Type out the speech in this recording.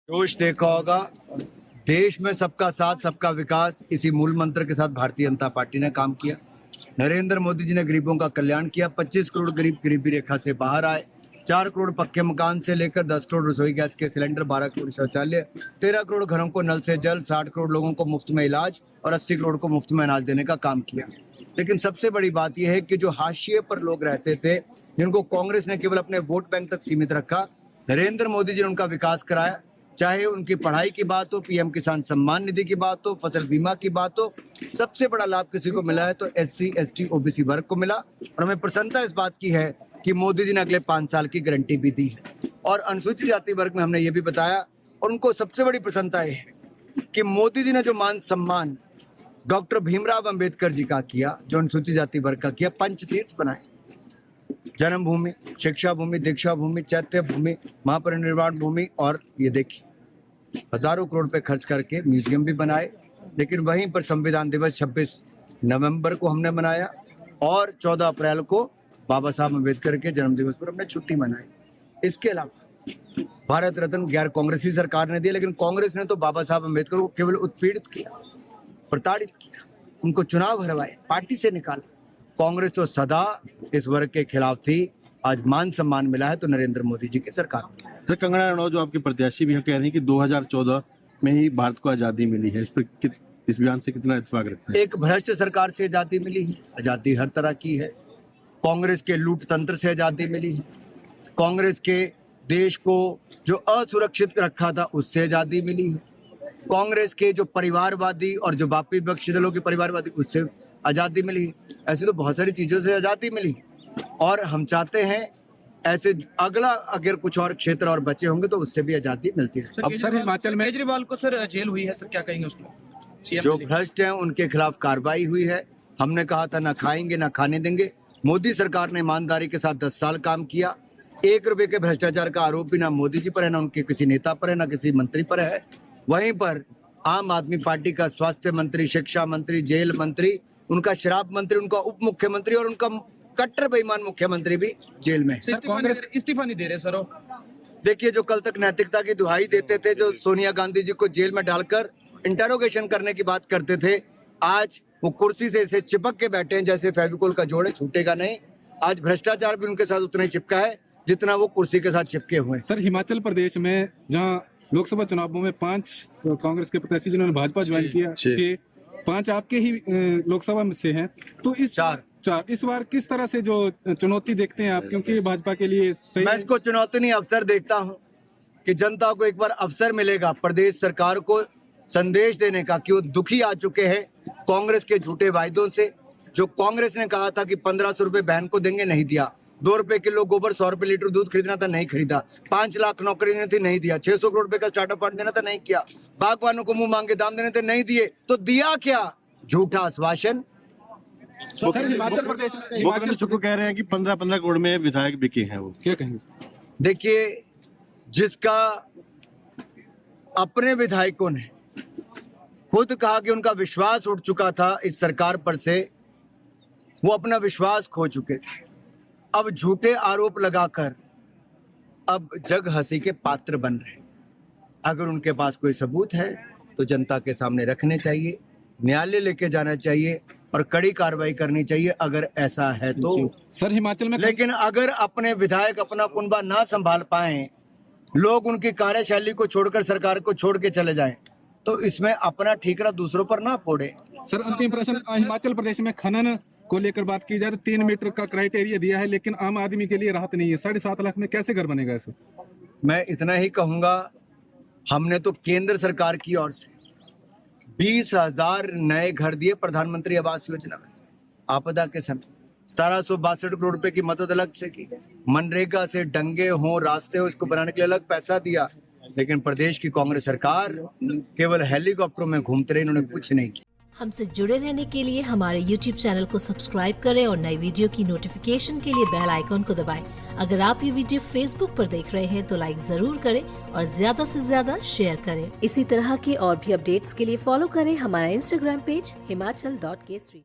जोश देखा होगा, देश में सबका साथ सबका विकास, इसी मूल मंत्र के साथ भारतीय जनता पार्टी ने काम किया। नरेंद्र मोदी जी ने गरीबों का कल्याण किया। 25 करोड़ गरीब गरीबी रेखा से बाहर आए। 4 करोड़ पक्के मकान से लेकर 10 करोड़ रसोई गैस के सिलेंडर, 12 करोड़ शौचालय, 13 करोड़ घरों को नल से जल, 60 करोड़ लोगों को मुफ्त में इलाज और 80 करोड़ को मुफ्त में अनाज देने का काम किया। लेकिन सबसे बड़ी बात यह है कि जो हाशिए पर लोग रहते थे, जिनको कांग्रेस ने केवल अपने वोट बैंक तक सीमित रखा, नरेंद्र मोदी जी ने उनका विकास कराया। चाहे उनकी पढ़ाई की बात हो, पीएम किसान सम्मान निधि की बात हो, फसल बीमा की बात हो, सबसे बड़ा लाभ किसी को मिला है तो एससी, एसटी, ओबीसी वर्ग को मिला। और हमें प्रसन्नता इस बात की है कि मोदी जी ने अगले 5 साल की गारंटी भी दी है। और अनुसूचित जाति वर्ग में हमने ये भी बताया, और उनको सबसे बड़ी प्रसन्नता ये है कि मोदी जी ने जो मान सम्मान डॉक्टर भीमराव अंबेडकर जी का किया, जो अनुसूचित जाति वर्ग का किया, पंचतीर्थ बनाए, जन्मभूमि, शिक्षा भूमि, दीक्षा भूमि, चैत्य भूमि, महापरिनिर्वाण भूमि, और ये देखिए हजारों करोड़ रुपए खर्च करके म्यूजियम भी बनाए। लेकिन वहीं पर संविधान दिवस 26 नवंबर को हमने मनाया और 14 अप्रैल को बाबा साहब अम्बेडकर के जन्म दिवस पर हमने छुट्टी मनाई। इसके अलावा भारत रत्न गैर कांग्रेसी सरकार ने दिया, लेकिन कांग्रेस ने तो बाबा साहब अम्बेडकर को केवल उत्पीड़ित किया, प्रताड़ित किया, उनको चुनाव हरवाए, पार्टी से निकाला। कांग्रेस तो सदा इस वर्ग के खिलाफ थी। आज मान सम्मान मिला है तो नरेंद्र मोदी जी की सरकार। सर, कंगना रनौत जो आपकी प्रत्याशी भी है, कह रही है कि 2014 में ही भारत को आजादी मिली है। इस पर इस बयान से कितना इत्तेफाक रखते हैं? एक भ्रष्ट सरकार से आजादी मिली है। आजादी हर तरह की है। कांग्रेस के लूट तंत्र से आजादी मिली है। कांग्रेस के देश को जो असुरक्षित रखा था उससे आजादी मिली है। कांग्रेस के जो परिवारवादी और जो बापी विपक्षी दलों के परिवारवादी, उससे आजादी मिली है। ऐसे तो बहुत सारी चीजों से आजादी मिली है। और हम चाहते हैं ऐसे अगला अगर कुछ और क्षेत्र और बचे होंगे तो उससे भी आजादी मिलती है। अब सर हिमाचल में केजरीवाल को सर जेल हुई है, सर क्या कहेंगे उसको? जो भ्रष्ट हैं उनके खिलाफ कार्रवाई हुई है। हमने कहा था ना खाएंगे ना खाने देंगे। मोदी सरकार ने ईमानदारी के साथ 10 साल काम किया। 1 रुपए के भ्रष्टाचार का आरोप भी ना मोदी जी पर है, ना उनके किसी नेता पर है, ना किसी मंत्री पर है। वहीं पर आम आदमी पार्टी का स्वास्थ्य मंत्री, शिक्षा मंत्री, जेल मंत्री, उनका शराब मंत्री, उनका उप मुख्यमंत्री और उनका कट्टर बेईमान मुख्यमंत्री भी जेल में। कांग्रेस इस्तीफा नहीं दे रहे सर। देखिए, जो कल तक नैतिकता की दुहाई देते थे, जो सोनिया गांधी जी को जेल में डालकर इंटरोगेशन करने की बात करते थे, आज वो कुर्सी से ऐसे चिपक के बैठे हैं जैसे फेविकोल का जोड़ है, छूटेगा नहीं। आज भ्रष्टाचार भी उनके साथ उतना ही चिपका है जितना वो कुर्सी के साथ चिपके हुए हैं। सर, हिमाचल प्रदेश में जहां लोकसभा चुनावों में 5 कांग्रेस के प्रत्याशी जिन्होंने भाजपा ज्वाइन किया, 5 आपके ही लोकसभा में से हैं, तो इस बार किस तरह से जो चुनौती देखते हैं आप, क्योंकि भाजपा के लिए सही? मैं इसको चुनौती नहीं, अवसर देखता हूं कि जनता को एक बार अवसर मिलेगा प्रदेश सरकार को संदेश देने का कि वो दुखी आ चुके हैं कांग्रेस के झूठे वायदों से। जो कांग्रेस ने कहा था कि 1500 रुपए बहन को देंगे, नहीं दिया। 2 रुपए किलो गोबर, 100 रुपए लीटर दूध खरीदना था, नहीं खरीदा। 5 लाख नौकरी देनी थी, नहीं दिया। 600 करोड़ रुपए का स्टार्टअप फंड देना था, नहीं किया। बागवानों को मुंह मांगे दाम देने थे, नहीं दिए। तो दिया क्या? झूठा आश्वासन। सर, हिमाचल प्रदेश को कह रहे हैं कि 15-15 करोड़ में विधायक बिके हैं, वो क्या कहेंगे? देखिए, जिसका अपने विधायकों ने खुद कहा कि उनका विश्वास उठ चुका था इस सरकार पर से, वो अपना विश्वास खो चुके थे। अब झूठे आरोप लगाकर अब जग हंसी के पात्र बन रहे। अगर उनके पास कोई सबूत है तो जनता के सामने रखने चाहिए, न्यायालय लेके जाना चाहिए और कड़ी कार्रवाई करनी चाहिए अगर ऐसा है तो। सर, हिमाचल में लेकिन अगर अपने विधायक अपना कुनबा ना संभाल पाए, लोग उनकी कार्यशैली को छोड़कर सरकार को छोड़ के चले जाएं, तो इसमें अपना ठीकरा दूसरों पर ना फोड़े। सर, अंतिम प्रश्न, हिमाचल प्रदेश में खनन को लेकर बात की जाए तो 3 मीटर का क्राइटेरिया दिया है, लेकिन आम आदमी के लिए राहत नहीं है। 7.5 लाख में कैसे घर बनेगा ऐसे? मैं इतना ही कहूंगा, हमने तो केंद्र सरकार की ओर से 20,000 नए घर दिए प्रधानमंत्री आवास योजना में आपदा के समय। 1762 करोड़ रुपए की मदद अलग से की। मनरेगा से डंगे हों, रास्ते हो, इसको बनाने के लिए अलग पैसा दिया। लेकिन प्रदेश की कांग्रेस सरकार केवल हेलीकॉप्टरों में घूमते रहे, इन्होंने कुछ नहीं किया। हमसे जुड़े रहने के लिए हमारे YouTube चैनल को सब्सक्राइब करें और नई वीडियो की नोटिफिकेशन के लिए बेल आइकॉन को दबाएं। अगर आप ये वीडियो Facebook पर देख रहे हैं तो लाइक जरूर करें और ज्यादा से ज्यादा शेयर करें। इसी तरह के और भी अपडेट्स के लिए फॉलो करें हमारा Instagram पेज himachal.k3।